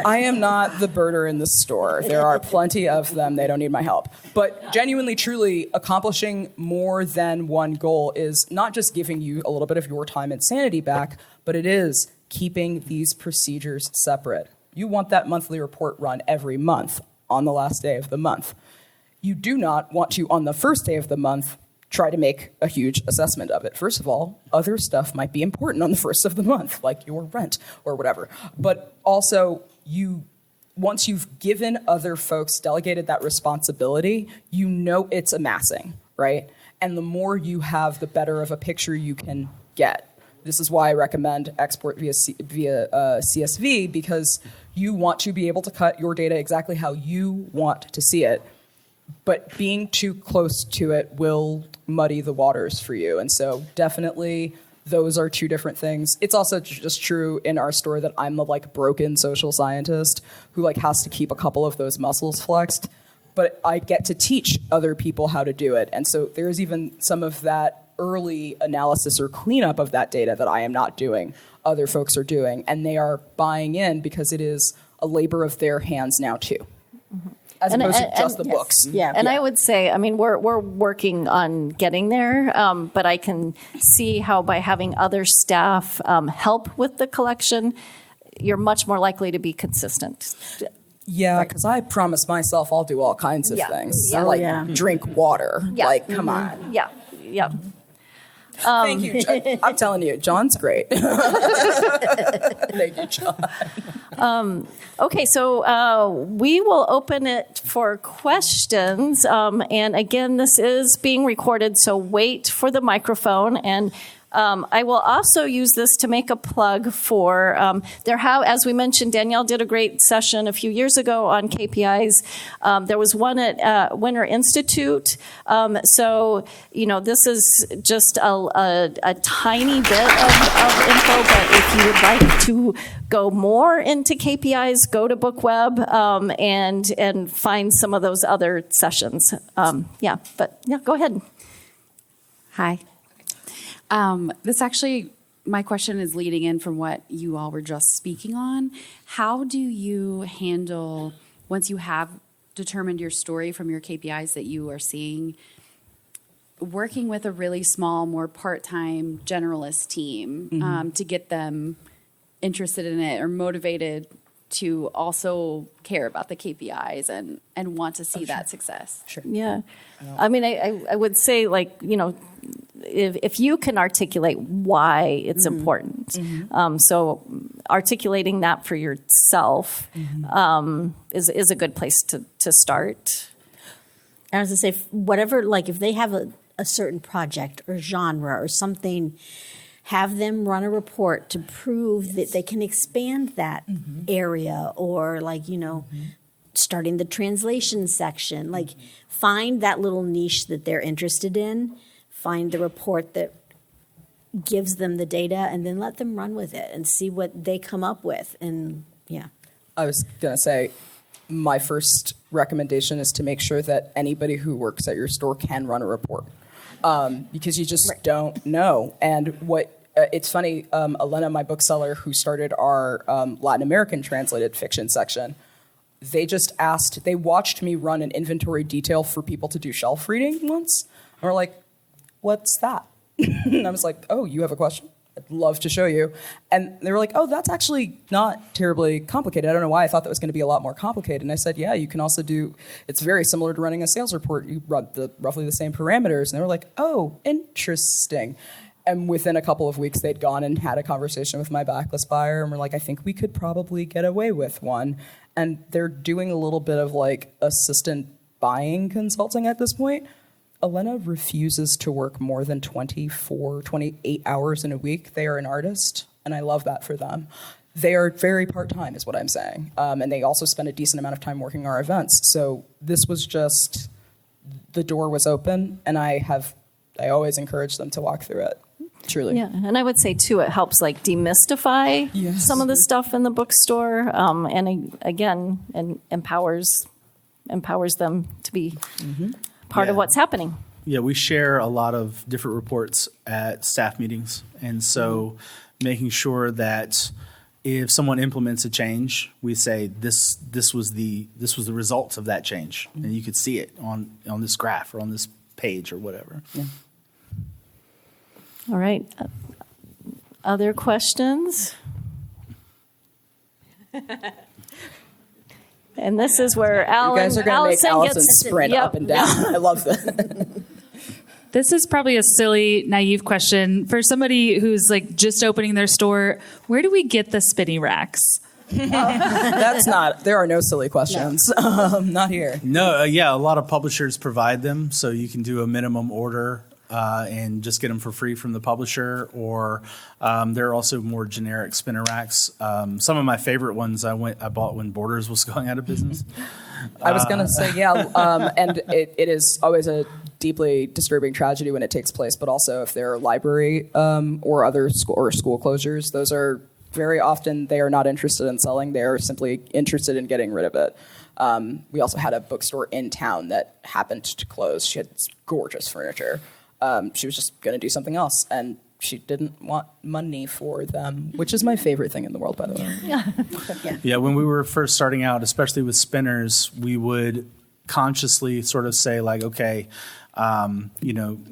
I am not the birder in the store. There are plenty of them. They don't need my help. But genuinely, truly, accomplishing more than 1 goal is not just giving you a little bit of your time and sanity back, but it is keeping these procedures separate. You want that monthly report run every month on the last day of the month. You do not want to, on the first day of the month, try to make a huge assessment of it. First of all, other stuff might be important on the first of the month, like your rent or whatever. But also, once you've given other folks, delegated that responsibility, you know it's amassing, right? And the more you have, the better of a picture you can get. This is why I recommend export via CSV, because you want to be able to cut your data exactly how you want to see it. But being too close to it will muddy the waters for you. And so definitely those are 2 different things. It's also just true in our store that I'm the broken social scientist who has to keep a couple of those muscles flexed. But I get to teach other people how to do it. And so there's even some of that early analysis or cleanup of that data that I am not doing. Other folks are doing. And they are buying in because it is a labor of their hands now too. Mm-hmm. As opposed to just the books. Yeah. And I would say, we're working on getting there, but I can see how by having other staff help with the collection, you're much more likely to be consistent. Yeah, because I promise myself I'll do all kinds of things. Yeah. Drink water. Yeah. Come on. Yeah. Thank you. I'm telling you, John's great. Thank you, John. Okay, so we will open it for questions. And again, this is being recorded, so wait for the microphone. And I will also use this to make a plug for as we mentioned, Danielle did a great session a few years ago on KPIs. There was one at Winter Institute. So, this is just a tiny bit of info, but if you would like to go more into KPIs, go to BookWeb and find some of those other sessions. Go ahead. Hi. This actually, my question is leading in from what you all were just speaking on. How do you handle, once you have determined your story from your KPIs that you are seeing, working with a really small, more part-time generalist team to get them interested in it or motivated to also care about the KPIs and want to see that success? Sure. Yeah. I mean, I would say, like, you know, if you can articulate why it's important, so articulating that for yourself is a good place to start. I was going to say, whatever, like if they have a certain project or genre or something, have them run a report to prove that they can expand that area, or like, you know, starting the translation section, like find that little niche that they're interested in, find the report that gives them the data, and then let them run with it and see what they come up with. And yeah. I was going to say, my first recommendation is to make sure that anybody who works at your store can run a report, because you just don't know. And what it's funny, Elena, my bookseller, who started our Latin American translated fiction section, they watched me run an inventory detail for people to do shelf reading once. And we're like, what's that? And I was like, oh, you have a question? I'd love to show you. And they were like, oh, that's actually not terribly complicated. I don't know why I thought that was going to be a lot more complicated. And I said, yeah, you can also it's very similar to running a sales report. You run roughly the same parameters. And they were like, oh, interesting. And within a couple of weeks, they'd gone and had a conversation with my backlist buyer, and we're like, I think we could probably get away with one. And they're doing a little bit of like assistant buying consulting at this point. Elena refuses to work more than 28 hours in a week. They are an artist, and I love that for them. They are very part-time is what I'm saying. And they also spend a decent amount of time working our events. So this was just, the door was open, and I always encourage them to walk through it. Truly. Yeah, and I would say too, it helps like demystify some of the stuff in the bookstore, and empowers them to be part of what's happening. Yeah, we share a lot of different reports at staff meetings, and so making sure that if someone implements a change, we say this was the results of that change, and you could see it on this graph or on this page or whatever. Yeah. All right. Other questions? And this is where You guys are going to make Allison sprint up and down. I love that. This is probably a silly, naive question. For somebody who's like just opening their store, where do we get the spinny racks? There are no silly questions. Not here. No, a lot of publishers provide them, so you can do a minimum order and just get them for free from the publisher, or there are also more generic spinner racks. Some of my favorite ones I bought when Borders was going out of business. I was going to say, and it is always a deeply disturbing tragedy when it takes place, but also if there are library or other school closures, those are very often, they are not interested in selling, they are simply interested in getting rid of it. We also had a bookstore in town that happened to close. She had gorgeous furniture. She was just going to do something else, and she didn't want money for them, which is my favorite thing in the world, by the way. Yeah, when we were first starting out, especially with spinners, we would consciously sort of say, like, okay,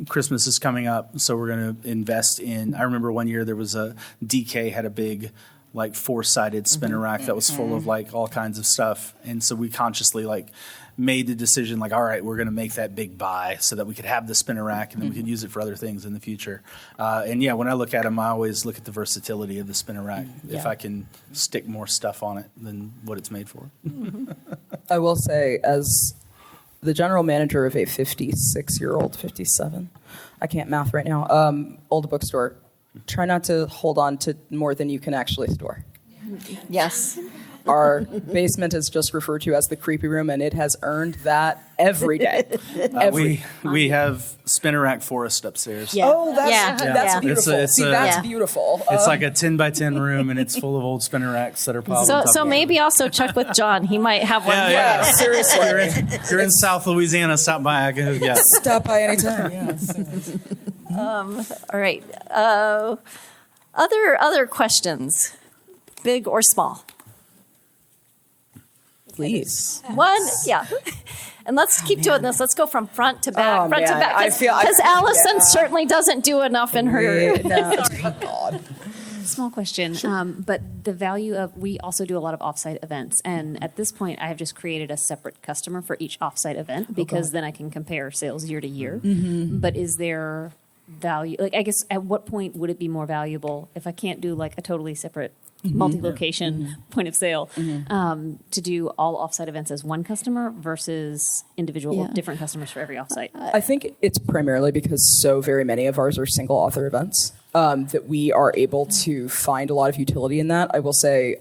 Christmas is coming up, so we're going to invest in. I remember one year there was DK had a big, like, 4-sided spinner rack that was full of like all kinds of stuff, and so we consciously made the decision, like, all right, we're going to make that big buy so that we could have the spinner rack and then we could use it for other things in the future. When I look at them, I always look at the versatility of the spinner rack. If I can stick more stuff on it than what it's made for. I will say, as the general manager of a 56-year-old, 57, I can't math right now, old bookstore, try not to hold on to more than you can actually store. Yes. Our basement is just referred to as the creepy room, and it has earned that every day. We have spinner rack forest upstairs. Yeah. Oh, that's beautiful. That's beautiful. It's like a 10 by 10 room, and it's full of old spinner racks that are piled. So maybe also check with John. He might have one. Yeah. Seriously. If you're in South Louisiana, stop by. Stop by anytime. Yes. All right. Other questions, big or small? Please. One, yeah. And let's keep doing this. Let's go from front to back, Oh, front to man. back. I feel- Because Allison certainly doesn't do enough in her. God. Small question, but the value of, we also do a lot of offsite events, and at this point, I have just created a separate customer for each offsite event because then I can compare sales year to year. But is there value, like, I guess, at what point would it be more valuable if I can't do like a totally separate multi-location point of sale to do all offsite events as one customer versus individual different customers for every offsite? I think it's primarily because so very many of ours are single author events that we are able to find a lot of utility in that. I will say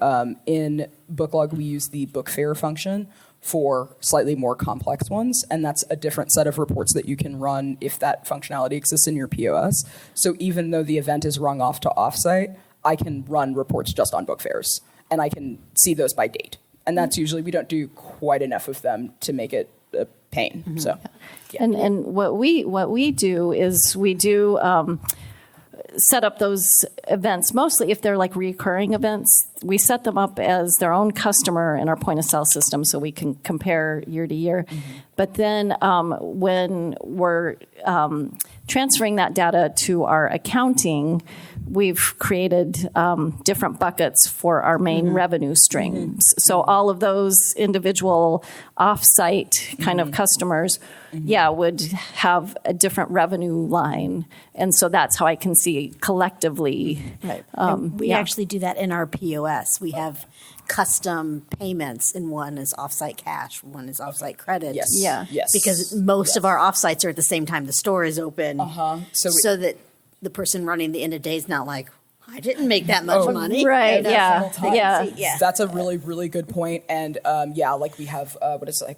in Booklog, we use the book fair function for slightly more complex ones, and that's a different set of reports that you can run if that functionality exists in your POS. So even though the event is rung off to offsite, I can run reports just on book fairs, and I can see those by date. And that's usually, we don't do quite enough of them to make it a pain. So, yeah. And what we do is we do set up those events, mostly if they're like recurring events. We set them up as their own customer in our point of sale system so we can compare year to year. But then when we're transferring that data to our accounting, we've created different buckets for our main revenue streams. So all of those individual off-site kind of customers, would have a different revenue line. And so that's how I can see collectively. Right. We actually do that in our POS. We have custom payments, and one is offsite cash, one is offsite credit. Yes. Yeah. Yes. Because most of our offsites are at the same time the store is open. So that the person running the end of day is not like, I didn't make that much money. Right, And that's yeah. That's a really, really good point. And like we have,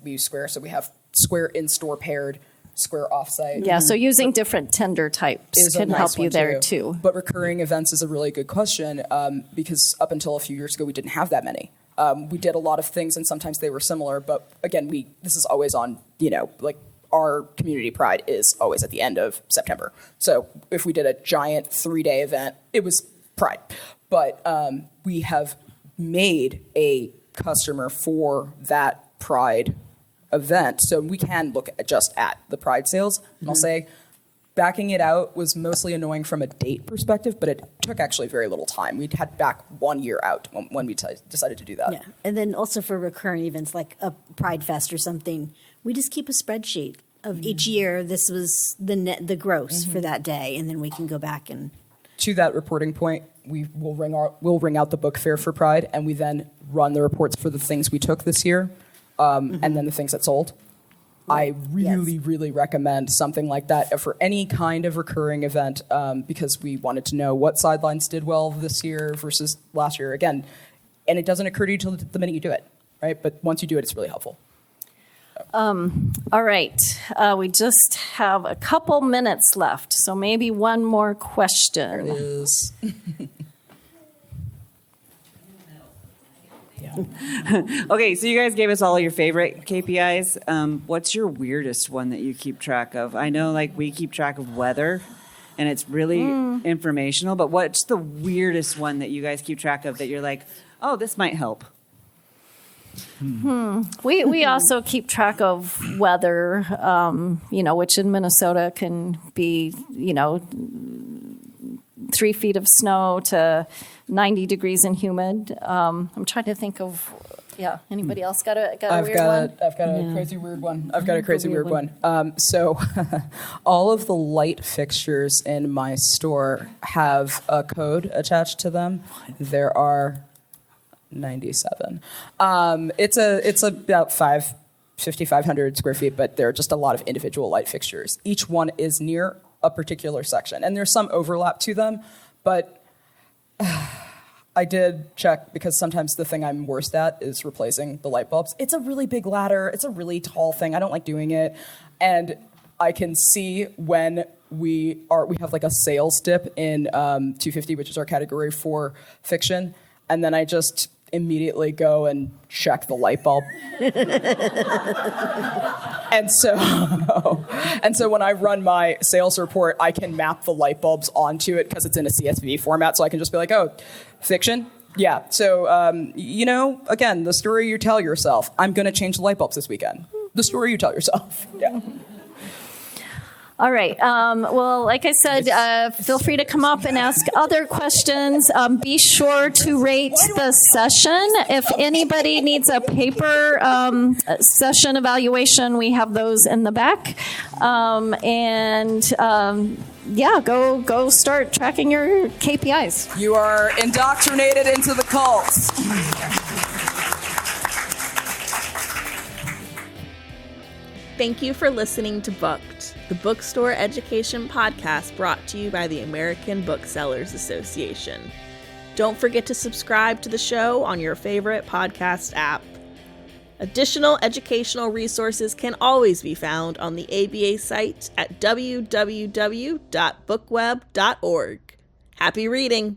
we use Square. So we have Square in-store paired, Square offsite. Yeah, so using different tender types Is a can nice help you one, there too. But recurring events is a really good question because up until a few years ago, we didn't have that many. We did a lot of things, and sometimes they were similar. But again, this is always on, like our community pride is always at the end of September. So if we did a giant 3-day event, it was pride. But we have made a customer for that pride event. So we can look just at the pride sales. And I'll say backing it out was mostly annoying from a date perspective, but it took actually very little time. We'd had back 1 year out when we decided to do that. Yeah, and then also for recurring events like a Pride Fest or something, we just keep a spreadsheet of each year. This was the gross for that day, and then we can go back and. To that reporting point, we'll ring out the book fair for Pride, and we then run the reports for the things we took this year, and then the things that sold. I really recommend something like that for any kind of recurring event because we wanted to know what sidelines did well this year versus last year. Again, and it doesn't occur to you till the minute you do it, right? But once you do it, it's really helpful. All right, we just have a couple minutes left, so maybe one more question. There it is. Okay, so you guys gave us all your favorite KPIs. What's your weirdest one that you keep track of? I know, like, we keep track of weather, and it's really informational, but what's the weirdest one that you guys keep track of that you're like, oh, this might help? We also keep track of weather, which in Minnesota can be, 3 feet of snow to 90 degrees and humid. I'm trying to think of, anybody else got a weird one? I've got a crazy weird one. I've got a crazy weird one. So all of the light fixtures in my store have a code attached to them. There are 97. It's about 5,500 square feet, but there are just a lot of individual light fixtures. Each one is near a particular section, and there's some overlap to them, but I did check because sometimes the thing I'm worst at is replacing the light bulbs. It's a really big ladder. It's a really tall thing. I don't like doing it, and I can see when we have like a sales dip in 250, which is our category for fiction, and then I just immediately go and check the light bulb. And so when I run my sales report, I can map the light bulbs onto it because it's in a CSV format. So I can just be like, oh, fiction? Yeah. So, again, the story you tell yourself. I'm going to change the light bulbs this weekend. The story you tell yourself. Yeah. All right. Well, like I said, feel free to come up and ask other questions. Be sure to rate the session. If anybody needs a paper session evaluation, we have those in the back. Go start tracking your KPIs. You are indoctrinated into the cult. Thank you for listening to Booked, the bookstore education podcast brought to you by the American Booksellers Association. Don't forget to subscribe to the show on your favorite podcast app. Additional educational resources can always be found on the ABA site at www.bookweb.org. Happy reading!